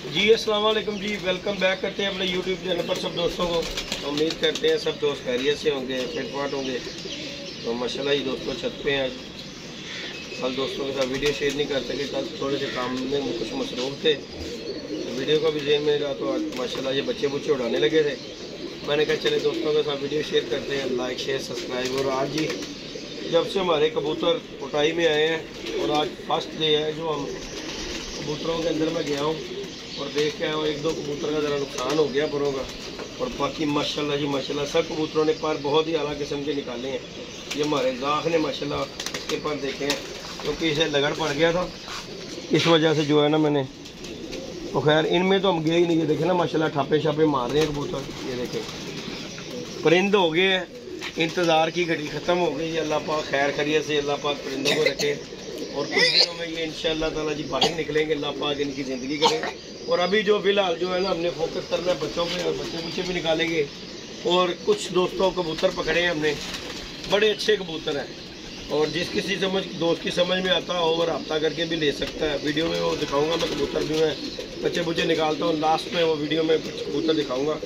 जी अस्सलाम वालेकुम जी, welcome back करते हैं अपने यूट्यूब चैनल पर सब दोस्तों को। उम्मीद करते हैं सब दोस्त खैरियत से होंगे, फिटफाट होंगे। तो माशाल्लाह ही दोस्तों छत पे हैं। कल दोस्तों के साथ वीडियो शेयर नहीं कर सके, कल थोड़े से काम में कुछ मसरूफ थे, तो वीडियो का भी जेहन में रहा। तो आज माशाल्लाह ये बच्चे बुच्चे उड़ाने लगे थे। मैंने कहा चले दोस्तों के साथ वीडियो शेयर करते हैं, लाइक शेयर सब्सक्राइब। और आज ही जब से हमारे कबूतर उठाई में आए हैं और आज फर्स्ट डे है जो हम कबूतरों के अंदर मैं गया हूँ और देख के आया हूँ। एक दो कबूतर का ज़रा नुकसान हो गया परों का, और बाकी माशाल्लाह जी माशाल्लाह सब कबूतरों ने पर बहुत ही आला किस्म के निकाले हैं। ये हमारे गाख ने माशाल्लाह इसके पर देखे हैं, क्योंकि इसे लगड़ पड़ गया था, इस वजह से जो है ना मैंने तो खैर इनमें तो हम गए ही नहीं। ये देखे ना माशाल्लाह ठापे छापे मार रहे हैं कबूतर। ये देखें परिंद हो गए हैं, इंतज़ार की घड़ी ख़त्म हो गई। अल्लाह पाक खैर खैरियत से अल्लाह पाक परिंदों को रखे और कुछ दिनों में ये इंशाअल्लाह ताला जी बाहर निकलेंगे। अल्लाह पाक इनकी ज़िंदगी करे। और अभी जो फ़िलहाल जो है ना हमने फोकस करना है बच्चों पे, और बच्चे बुच्चे भी निकालेंगे। और कुछ दोस्तों कबूतर पकड़े हैं हमने, बड़े अच्छे कबूतर हैं, और जिस किसी दोस्त की समझ में आता हो और रब्ता करके भी ले सकता है। वीडियो में वो दिखाऊँगा मैं कबूतर भी, मैं बच्चे बुच्चे निकालता हूँ, लास्ट में वो वीडियो में कुछ कबूतर दिखाऊँगा।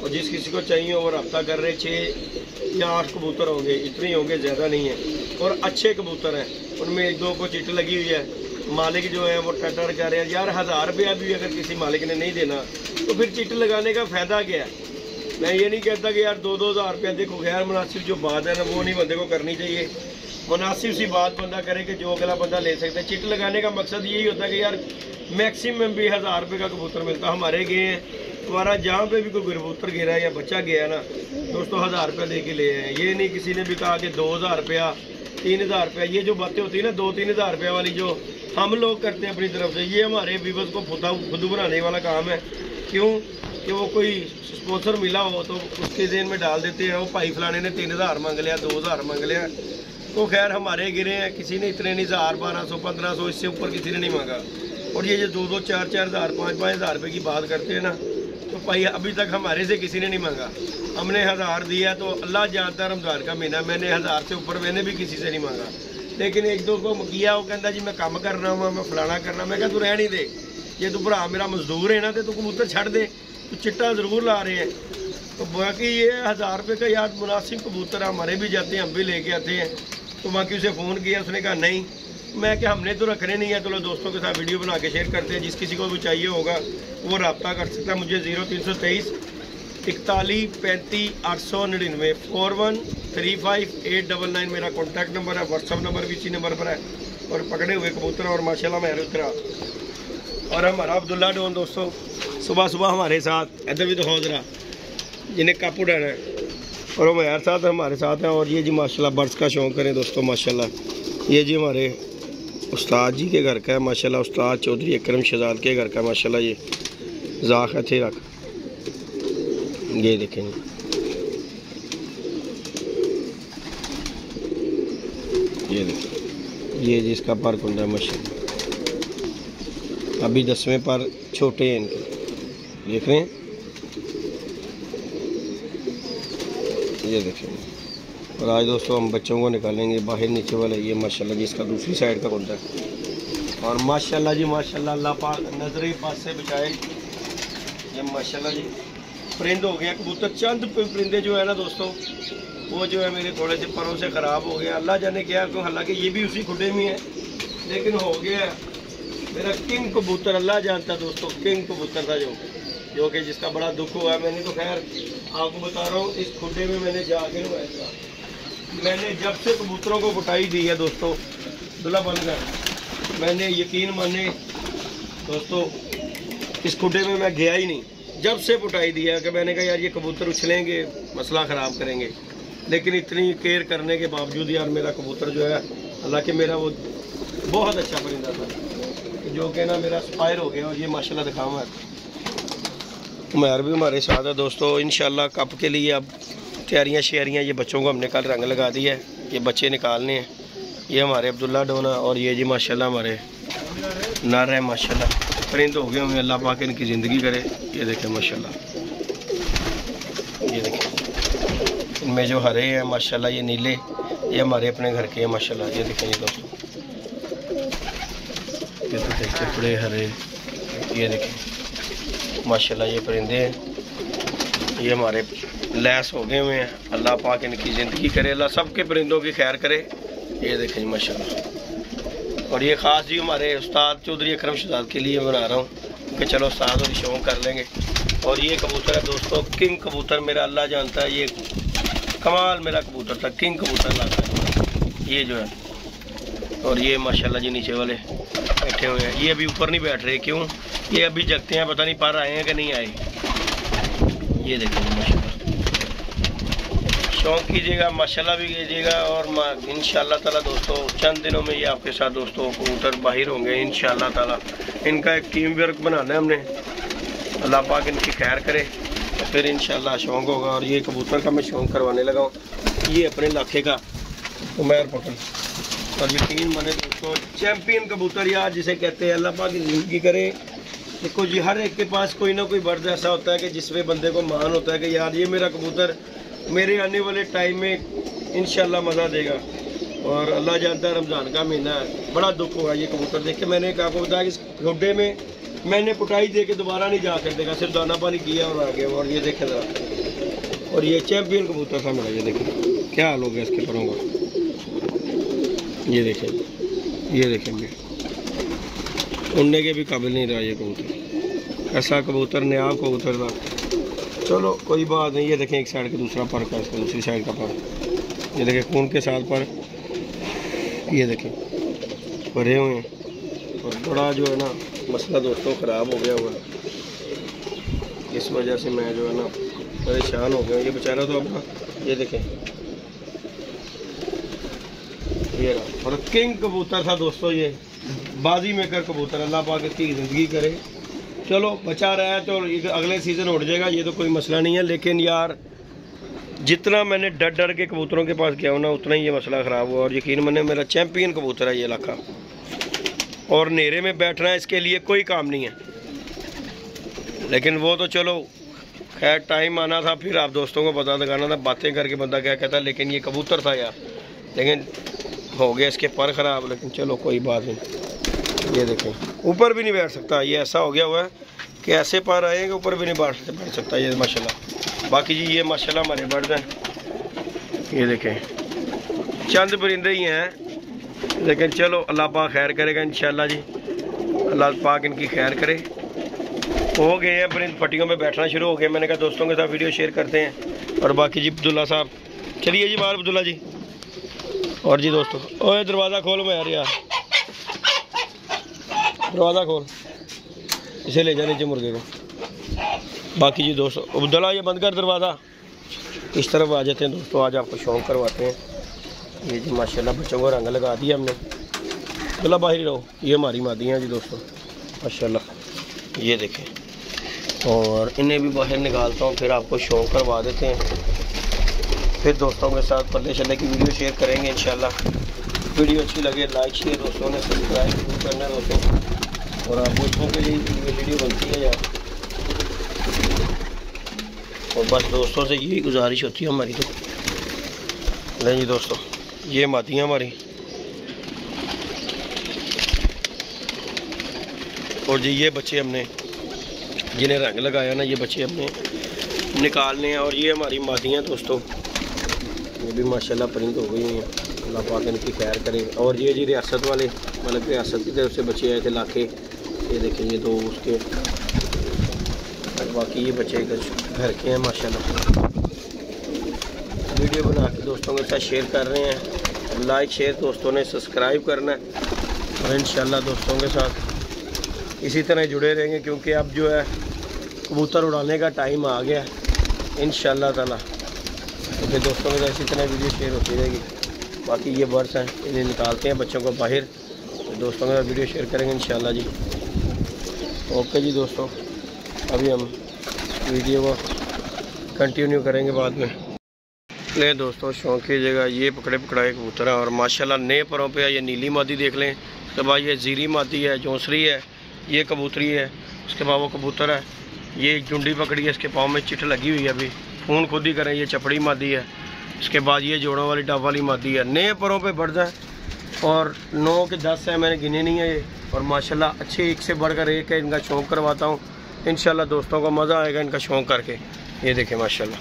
और जिस किसी को चाहिए वो रब्ता कर रहे, 6 या 8 कबूतर होंगे, इतने होंगे, ज़्यादा नहीं है। और अच्छे कबूतर हैं, उनमें एक दो को चिट लगी हुई है। मालिक जो है वो टटर कर रहे हैं यार, 1000 रुपया भी अगर किसी मालिक ने नहीं देना तो फिर चिट लगाने का फ़ायदा क्या है। मैं ये नहीं कहता कि यार 2-2 हज़ार रुपया देखो, गैर मुनासिब जो बात है ना वो नहीं बंदे को करनी चाहिए। मुनासिब सी बात बंदा करे कि जो अगला बंदा ले सकता है। चिट लगाने का मकसद यही होता है कि यार मैक्सिमम भी 1000 रुपये का कबूतर मिलता। हमारे गए हैं तुम्हारा जहाँ पे भी कोई कबूतर गिरा है या बच्चा गया ना दोस्तों, 1000 रुपया दे के ले आए। ये नहीं किसी ने भी कहा कि 2000 रुपया 3000 रुपया। ये जो बातें होती है ना 2-3 हज़ार रुपया वाली जो हम लोग करते हैं अपनी तरफ से, ये हमारे व्यूअर्स को खुद बनाने वाला काम है। क्यों कि वो कोई स्पॉन्सर मिला हो तो उसके जेन में डाल देते हैं, वो भाई फलाने ने 3000 मांग लिया, 2000 मांग लिया। तो खैर हमारे गिरे हैं, किसी ने इतने नहीं, 1000 1200 1500 इससे ऊपर किसी ने नहीं मांगा। और ये जो 2-2 4-4 हज़ार 5-5 हज़ार रुपये की बात करते हैं ना, तो भाई अभी तक हमारे से किसी ने नहीं मांगा। हमने 1000 दिया तो अल्लाह जानता, रमज़ान का महीना, मैंने 1000 से ऊपर मैंने भी किसी से नहीं मांगा। लेकिन एक दो को किया, वो कहता जी मैं काम कर रहा हूँ, मैं फलाना करना। मैं कहा तू रहने दे, ये तू भरा मेरा मजदूर है ना, तो तू कबूतर छड़ दे, तो चिट्टा ज़रूर ला रहे हैं। तो बाकी ये 1000 रुपये का यार मुनासिब कबूतर हमारे भी जाते हैं, हम भी लेके आते हैं। तो बाकी उसे फ़ोन किया, उसने कहा नहीं। मैं क्या हमने तो रखने नहीं है। चलो दोस्तों के साथ वीडियो बना के शेयर करते हैं, जिस किसी को भी चाहिए होगा वो रब्ता कर सकता है मुझे। 0323 41 35 899 4135 899 मेरा कॉन्टैक्ट नंबर है। व्हाट्सअप नंबर भी इसी नंबर पर है। और पकड़े हुए कबूतर और माशाल्लाह मैं उतरा। और हमारा अब्दुल्ला डॉन दोस्तों सुबह सुबह हमारे साथ, इधर भी दिखाओ जरा, जिन्हें कप उड़ाना है, और वो मेरे साथ हमारे साथ हैं। और ये जी माशाल्लाह बर्ड्स का शौक़ करें दोस्तों माशाल्लाह। ये जी हमारे उस्ताद जी के घर का है माशाल्लाह, उस्ताद चौधरी अकरम शहजाद के घर का माशाल्लाह। ये जाख है थे रख, ये देखें ये देखें, ये जिसका पर कुंडा है माशाल्लाह। अभी 10वें पर छोटे हैं इनके, देख रहे हैं, ये देखें। और आज दोस्तों हम बच्चों को निकालेंगे बाहर नीचे वाला, ये माशाल्लाह जी इसका दूसरी साइड का कुंडा है। और माशाल्लाह जी माशाल्लाह अल्लाह पाक नजरे पास से बचाए। ये माशाल्लाह जी परिंद हो गया कबूतर। चंद परिंदे जो है ना दोस्तों वो जो है मेरे थोड़े से परों से ख़राब हो गया, अल्लाह जाने क्या। क्यों, हालांकि ये भी उसी खुडे में है, लेकिन हो गया मेरा किंग कबूतर। अल्लाह जानता दोस्तों, किंग कबूतर था जो कि जिसका बड़ा दुख हुआ। मैंने तो खैर आपको बता रहा हूँ, इस खुडे में मैंने जाके ऐसा, मैंने जब से कबूतरों को कुटाई दी है दोस्तों, दुल्ला बन गया, मैंने यकीन माने दोस्तों इस खुडे में मैं गया ही नहीं। जब से पुटाई दिया कि मैंने कहा यार ये कबूतर उछलेंगे, मसला ख़राब करेंगे। लेकिन इतनी केयर करने के बावजूद यार मेरा कबूतर जो है, हालांकि मेरा वो बहुत अच्छा परिंदा था जो कि ना मेरा एक्सपायर हो गया। और ये माशाल्लाह दिखाऊँ उमर भी हमारे साथ है दोस्तों। इंशाल्लाह कप के लिए अब तैयारियाँ शेयरियाँ, ये बच्चों को हमने कल रंग लगा दिया है, ये बच्चे निकालने हैं। ये हमारे अब्दुल्ला डोना, और ये जी माशाल्लाह हमारे नर है माशाल्लाह। परिंद हो गए होंगे, अल्लाह पाक इनकी ज़िंदगी करे। ये देखें माशाल्लाह, ये देखें इनमें जो हरे हैं माशाल्लाह, ये नीले, ये हमारे अपने घर के हैं माशाल्लाह। ये देखें ये दोस्तों, ये तो देखते बड़े हरे, ये देखें माशाल्लाह ये परिंदे हैं, ये हमारे लैस हो गए हुए हैं। अल्लाह पाक इनकी ज़िंदगी करे, अल्लाह सबके परिंदों की खैर करे। ये देखें जी माशाल्लाह। और ये ख़ास जी हमारे उस्ताद चौधरी अकरम शहजाद के लिए बना रहा हूँ कि चलो उस्ताद और शौक कर लेंगे। और ये कबूतर है दोस्तों, किंग कबूतर मेरा, अल्लाह जानता है ये कमाल मेरा कबूतर था, किंग कबूतर लाता है ये जो है। और ये माशाल्लाह जी नीचे वाले बैठे हुए हैं, ये अभी ऊपर नहीं बैठ रहे, क्यों? ये अभी जगते हैं, पता नहीं पर आए हैं कि नहीं आए। ये देखिए माशाल्लाह, शौक कीजिएगा, माशाल्लाह भी कीजिएगा। और इंशाल्लाह ताला दोस्तों चंद दिनों में ये आपके साथ दोस्तों कबूतर बाहर होंगे इंशाल्लाह ताला। इनका एक टीम वर्क बनाना है हमने, अल्लाह पाक इनकी खैर करे तो फिर इंशाल्लाह शौक होगा। और ये कबूतर का मैं शौक करवाने लगा हूँ, ये अपने इलाके का उमैर पकड़। और यकीन माने दोस्तों चैम्पियन कबूतर यार जिसे कहते हैं, अल्लाह पाक की ज़िंदगी करे। देखो जी हर एक के पास कोई ना कोई बर्ड ऐसा होता है कि जिसमें बंदे को मान होता है कि यार ये मेरा कबूतर मेरे आने वाले टाइम में इंशाल्लाह मज़ा देगा। और अल्लाह जानता है रमज़ान का महीना है, बड़ा दुख हुआ ये कबूतर देख के। मैंने आपको बताया कि इस गड्ढे में मैंने पुटाई दे के दोबारा नहीं जा कर देगा, सिर्फ दाना पानी किया और आ गया। और ये देखें ज़रा, और ये चैम्पियन कबूतर था मेरा, ये देखें क्या हाल हो गया इसके परों का। ये देखें, ये देखेंगे उड़ने के भी काबिल नहीं रहा ये कबूतर, ऐसा कबूतर नयाब कबूतर था। चलो कोई बात नहीं। ये देखें एक साइड का दूसरा पर का, इसका दूसरी साइड का पर, ये देखें खून के साथ पर, ये देखें भरे हुए हैं। और बड़ा जो है ना मसला दोस्तों ख़राब हो गया हुआ है, इस वजह से मैं जो है ना परेशान हो गया। ये बेचारा तो अपना ये देखें ये रहा। और किंग कबूतर था दोस्तों, ये बाजी मेकर कबूतर, अल्लाह पाक इसकी ज़िंदगी करे। चलो बचा रहा है तो अगले सीज़न उड़ जाएगा, ये तो कोई मसला नहीं है। लेकिन यार जितना मैंने डर डर के कबूतरों के पास गया हूँ ना, उतना ही ये मसला ख़राब हुआ। और यकीन माने मेरा चैम्पियन कबूतर है ये इलाका, और नेरे में बैठना है इसके लिए कोई काम नहीं है। लेकिन वो तो चलो खैर टाइम आना था, फिर आप दोस्तों को पता लगाना था, बातें करके बंदा क्या कहता। लेकिन ये कबूतर था यार, लेकिन हो गया इसके पर ख़राब। लेकिन चलो कोई बात नहीं। ये देखें ऊपर भी नहीं बैठ सकता, ये ऐसा हो गया हुआ है कि ऐसे पर आए कि ऊपर भी नहीं बैठ सकता ये माशाल्लाह। बाकी जी ये माशाल्लाह हमारे बर्ड हैं, ये देखें चंद परिंदे ही हैं। लेकिन चलो अल्लाह पाक खैर करेगा इंशाल्लाह जी, अल्लाह पाक इनकी खैर करे। हो गए हैं परिंद पट्टियों में बैठना शुरू हो गए। मैंने कहा दोस्तों के साथ वीडियो शेयर करते हैं। और बाकी जी अब्दुल्ला साहब, चलिए जी बाहर अब्दुल्ला जी। और जी दोस्तों ओए दरवाज़ा खोलो मैं यार, दरवाज़ा खोल, इसे ले जा नीचे मुर्गे को। बाकी जी दोस्तों अब्दुल्ला ये बंद कर दरवाज़ा, इस तरफ आ जाते हैं दोस्तों। आज आपको शौक करवाते हैं। ये जी माशाल्लाह बच्चों को रंग लगा दिया हमने, अब्दुल्ला बाहर ही रहो। ये हमारी मादियाँ जी दोस्तों माशाल्लाह, ये देखें। और इन्हें भी बाहर निकालता हूँ, फिर आपको शौक करवा देते हैं। फिर दोस्तों के साथ पर्दे शल्ले की वीडियो शेयर करेंगे इंशाल्लाह। वीडियो अच्छी लगे लाइक शेयर दोस्तों ने सब्सक्राइब जरूर करना दोस्तों। और आप दोस्तों के लिए वीडियो बनती है यार। और बस दोस्तों से यही गुजारिश होती है हमारी। तो नहीं जी दोस्तों ये मादियाँ हमारी। और जी ये बच्चे हमने जिन्हें रंग लगाया ना, ये बच्चे हमने निकालने हैं। और ये हमारी मादियाँ दोस्तों, ये भी माशाल्लाह परिंद हो गई हैं, अल्लाह पाक इनकी खैर करे। और ये जी रियासत वाले मतलब रियासत की तरफ से बच्चे आए थे लाके, ये देखें ये दो उसके। और बाकी ये बच्चे घर के हैं माशाल्लाह। वीडियो बना के दोस्तों के साथ शेयर कर रहे हैं। लाइक शेयर दोस्तों ने सब्सक्राइब करना है। और इंशाल्लाह दोस्तों के साथ इसी तरह जुड़े रहेंगे, क्योंकि अब जो है कबूतर उड़ाने का टाइम आ गया इंशाल्लाह ताला। तो फिर दोस्तों के साथ इसी तरह वीडियो शेयर होती रहेगी। बाकी ये बर्ड्स हैं, इन्हें निकालते हैं बच्चों को बाहर, तो दोस्तों के साथ वीडियो शेयर करेंगे इंशाल्लाह जी। ओके जी दोस्तों, अभी हम वीडियो को कंटिन्यू करेंगे बाद में। ले दोस्तों शौक कीजिएगा, ये पकड़े पकड़ाए कबूतर है। और माशाल्लाह नए परों पे है। ये नीली मादी देख लें, उसके बाद ये जीरी मादी है, जौंसरी है, ये कबूतरी है, उसके बाद वो कबूतर है। ये जुंडी पकड़ी है, इसके पाँव में चिट लगी हुई है, अभी फ़ोन खुद ही करें। ये चपड़ी मादी है। इसके बाद ये जोड़ों वाली डब वाली मादी है। नए परों पे बढ़ जाए और 9 के 10 है, मैंने गिने नहीं है ये। और माशाल्लाह अच्छे एक से बढ़कर एक है, इनका शौक करवाता हूँ। इंशाल्लाह दोस्तों को मज़ा आएगा इनका शौक़ करके। ये देखें माशाल्लाह,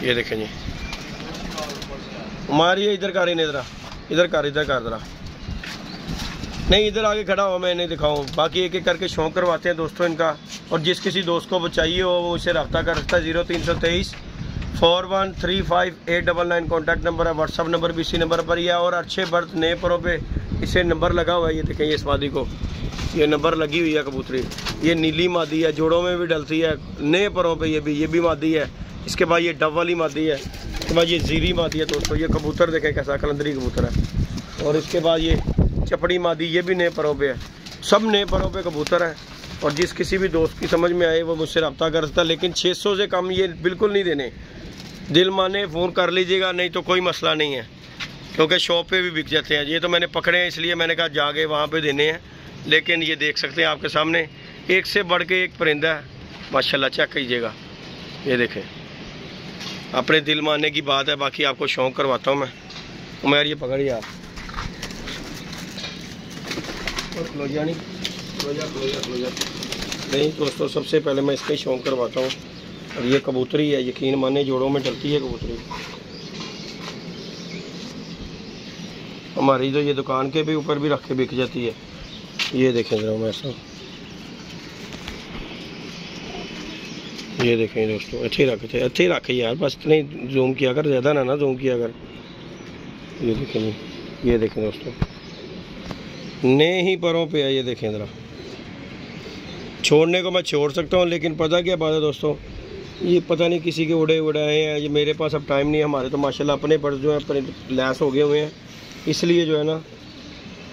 ये देखें जी हमारी इधर कर इधर कर ज़रा, नहीं इधर आगे खड़ा हो, मैं नहीं दिखाऊँ। बाकी एक एक करके शौक़ करवाते हैं दोस्तों इनका। और जिस किसी दोस्त को वो चाहिए हो वो इससे रब्ता कर सकता है। 0323 4135 899 कॉन्टैक्ट नंबर है। व्हाट्सअप नंबर भी इसी नंबर पर ही है। और अच्छे बर्थ नए परों पे इसे नंबर लगा हुआ है। ये देखें, ये इस मादी को ये नंबर लगी हुई है कबूतरी। ये नीली मादी है, जोड़ों में भी डलती है, नए परों पे ये भी मादी है। इसके बाद ये डब वाली मादी है, इसके बाद ये जीरी मादी है दोस्तों। ये कबूतर देखें कैसा कलंदरी कबूतर है। और इसके बाद ये चपड़ी मादी, ये भी नए परों पे है। सब नए परों पे कबूतर है। और जिस किसी भी दोस्त की समझ में आए वो मुझसे रब्ता कर सकता है। लेकिन 600 से कम ये बिल्कुल नहीं देने। दिल माने फ़ोन कर लीजिएगा, नहीं तो कोई मसला नहीं है, क्योंकि शॉप पे भी बिक जाते हैं। ये तो मैंने पकड़े हैं इसलिए मैंने कहा जाके वहाँ पे देने हैं। लेकिन ये देख सकते हैं आपके सामने, एक से बढ़ के एक परिंदा है माशाल्लाह। चेक कीजिएगा, ये देखें, अपने दिल मानने की बात है। बाकी आपको शौक़ करवाता हूँ मैं। उमर ये पकड़िए आप, क्लोजा नहीं, क्लोजा नहीं दोस्तों। सबसे पहले मैं इसका ही शौक़ करवाता हूँ। और ये कबूतरी है, यकीन माने जोड़ों में डलती है कबूतरी। हमारी तो ये दुकान के भी ऊपर भी रख के बिक जाती है। ये देखें जरा मैं ऐसा, ये देखें दोस्तों, अच्छे रखे यार, बस इतने जूम किया कर, ज़्यादा ना जूम किया कर। ये देखें जी, ये देखें दोस्तों, नए ही परों पे है। ये देखें ज़रा, छोड़ने को मैं छोड़ सकता हूँ, लेकिन पता क्या बात है दोस्तों, ये पता नहीं किसी के उड़ाए हैं। ये मेरे पास अब टाइम नहीं है। हमारे तो माशाल्लाह अपने बर्ड जो है अपने लैस हो गए हुए हैं, इसलिए जो है ना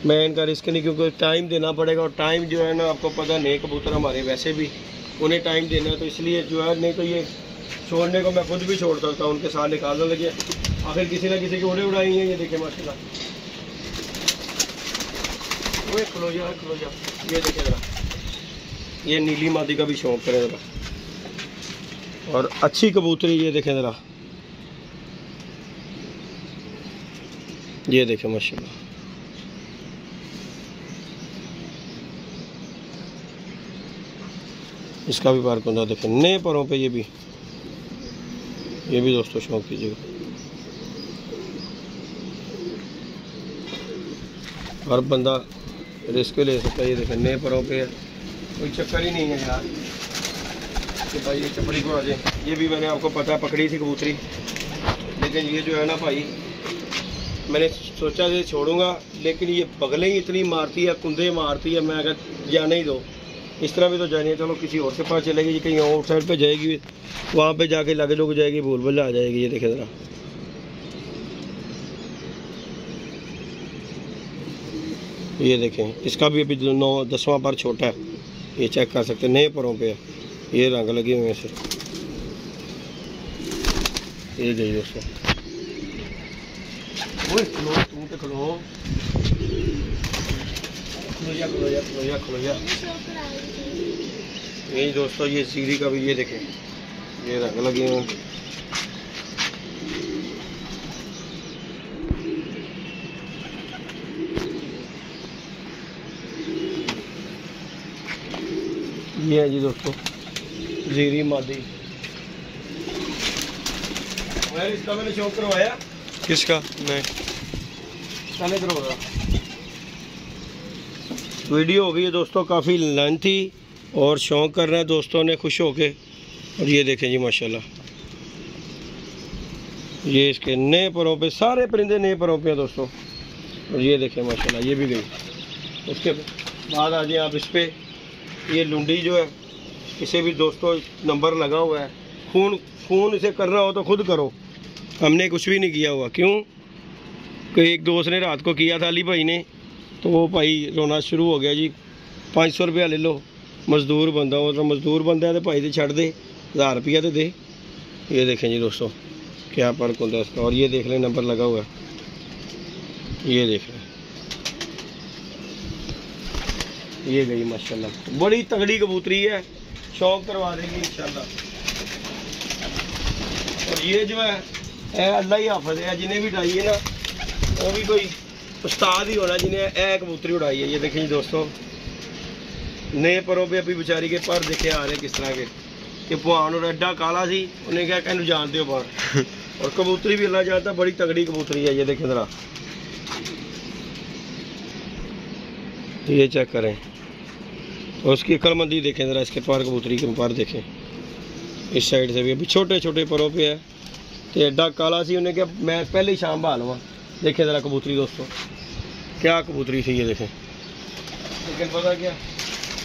मैं इनका रिस्क नहीं, क्योंकि टाइम देना पड़ेगा। और टाइम जो है ना आपको पता, नए कबूतर हमारे वैसे भी उन्हें टाइम देना है, तो इसलिए जो है, नहीं तो ये छोड़ने को मैं खुद भी छोड़ सकता हूँ, उनके साथ निकालने लगे। आखिर किसी ना किसी के उड़ाई हैं। ये देखें माशाल्लाह, वो खलोजा, ये देखें ज़रा, ये नीली मादी का भी शौक़ करें ज़रा। और अच्छी कबूतरी, ये देखें ज़रा, ये देखें माशाल्लाह। इसका भी पार कुंदा देखें, नए परों पे ये भी दोस्तों शौक़ कीजिएगा। हर बंदा रिस्क ले सकता है। ये देखें, नए परों पे है, कोई चक्कर ही नहीं है यार कि भाई ये चपड़ी को आ जाए। ये भी मैंने आपको पता पकड़ी थी कबूतरी, लेकिन ये जो है ना भाई, मैंने सोचा ये छोड़ूंगा, लेकिन ये बगलें ही इतनी मारती है, कुंदे मारती है। मैं अगर जाने ही दो, इस तरह भी तो जानी है, चलो किसी और के पास चलेगी, कहीं और साइड पे जाएगी, वहाँ पे जाके लगे लोग जाएगी, भूल भुल आ जाएगी। ये देखें ज़रा, ये देखें, इसका भी अभी 9-10वां पर छोटा है। ये चेक कर सकते हैं, नए परों पे है, ये रंग लगे हुए हैं इसे। ये गई दोस्तों, खलो। यही दोस्तों, ये सीरी का भी, ये देखें, ये रंग लगे हुए हैं। ये है जी दोस्तों जीरी मादी। इसका मैंने शौक करवाया। किसका? मैं करवाया। वीडियो हो गई है दोस्तों काफ़ी लेंथी, और शौक कर रहे हैं दोस्तों ने खुश होके। और ये देखें जी माशाल्लाह, ये इसके नए परों पे, सारे परिंदे नए परों पे हैं दोस्तों। और ये देखें माशाल्लाह, ये भी गई। उसके बाद आ जाए आप इस पर, ये लुंडी जो है, इसे भी दोस्तों नंबर लगा हुआ है। खून इसे करना हो तो खुद करो, हमने कुछ भी नहीं किया हुआ। क्यों कि एक दोस्त ने रात को किया था, अली भाई ने, तो वो भाई रोना शुरू हो गया जी, 500 रुपया ले लो, मज़दूर बंदा हो तो मज़दूर बंदा है तो भाई दे छड़ दे, 1000 रुपया तो दे। ये देखें जी दोस्तों क्या फ़र्क होता है इसका। और ये देख लें नंबर लगा हुआ है, ये देख लें, ये गई माशाल्लाह, बड़ी तगड़ी कबूतरी है, शौक करवा देंगे इंशाल्लाह। और ये जो है अल्लाह ही हाफ़िज़ है, जिन्हें भी उड़ाई है ना, वो भी कोई उस्ताद ही होना जिन्हें कबूतरी उड़ाई है। ये देखें जी दोस्तों, नए परों पे अभी बेचारी के पर देखे आ रहे किस तरह के कि भगवान और एडा काला सी उन्हें क्या कहूँ जानते हो बाहर। और कबूतरी भी अल्लाह जानता, बड़ी तगड़ी कबूतरी है ये, देखें ज़रा ये चेक करें। और उसकी अक्लमंदी देखें ज़रा, इसके पर कबूतरी के पर देखें, इस साइड से भी अभी छोटे छोटे परों पे है तो एडा काला सी उन्हें क्या मैं पहले ही शाम बहा लवा। देखें ज़रा कबूतरी दोस्तों, क्या कबूतरी थी ये देखें। लेकिन पता क्या,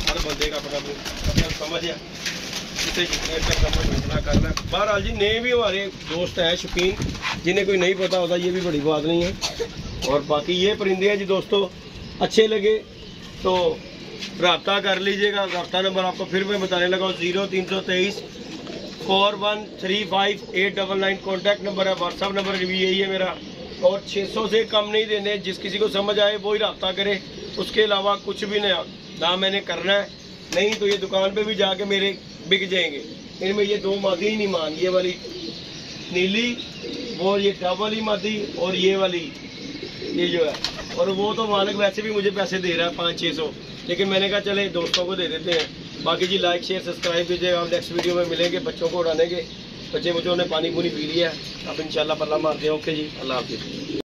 हर बंदे का अपना समझ है, जिसे जितने समझ उतना करना है। बहरहाल जी नए भी हमारे दोस्त हैं शौकीन, जिन्हें कोई नहीं पता होता, ये भी बड़ी बात नहीं है। और बाकी ये परिंदे हैं जी दोस्तों, अच्छे लगे तो रब्ता कर लीजिएगा। रब्ता नंबर आपको फिर मैं बताने लगा, 0323 4135 899 कॉन्टैक्ट नंबर है। व्हाट्सअप नंबर भी यही है मेरा। और 600 से कम नहीं देने, जिस किसी को समझ आए वही रब्ता करे, उसके अलावा कुछ भी ना मैंने करना है। नहीं तो ये दुकान पे भी जाके मेरे बिक जाएंगे। इनमें ये दो मादी ही नहीं मान, ये वाली नीली, वो ये डबल वाली मादी और ये वाली ये जो है। और वो तो मालिक वैसे भी मुझे पैसे दे रहा है 500-600, लेकिन मैंने कहा चले दोस्तों को दे देते हैं। बाकी जी लाइक शेयर सब्सक्राइब कीजिएगा। हम नेक्स्ट वीडियो में मिलेंगे, बच्चों को उड़ाने के। बच्चों ने पानी पूनी पी लिया है, अब इंशाल्लाह पल्ला मारते हैं। ओके जी, अल्लाह हाफिज़।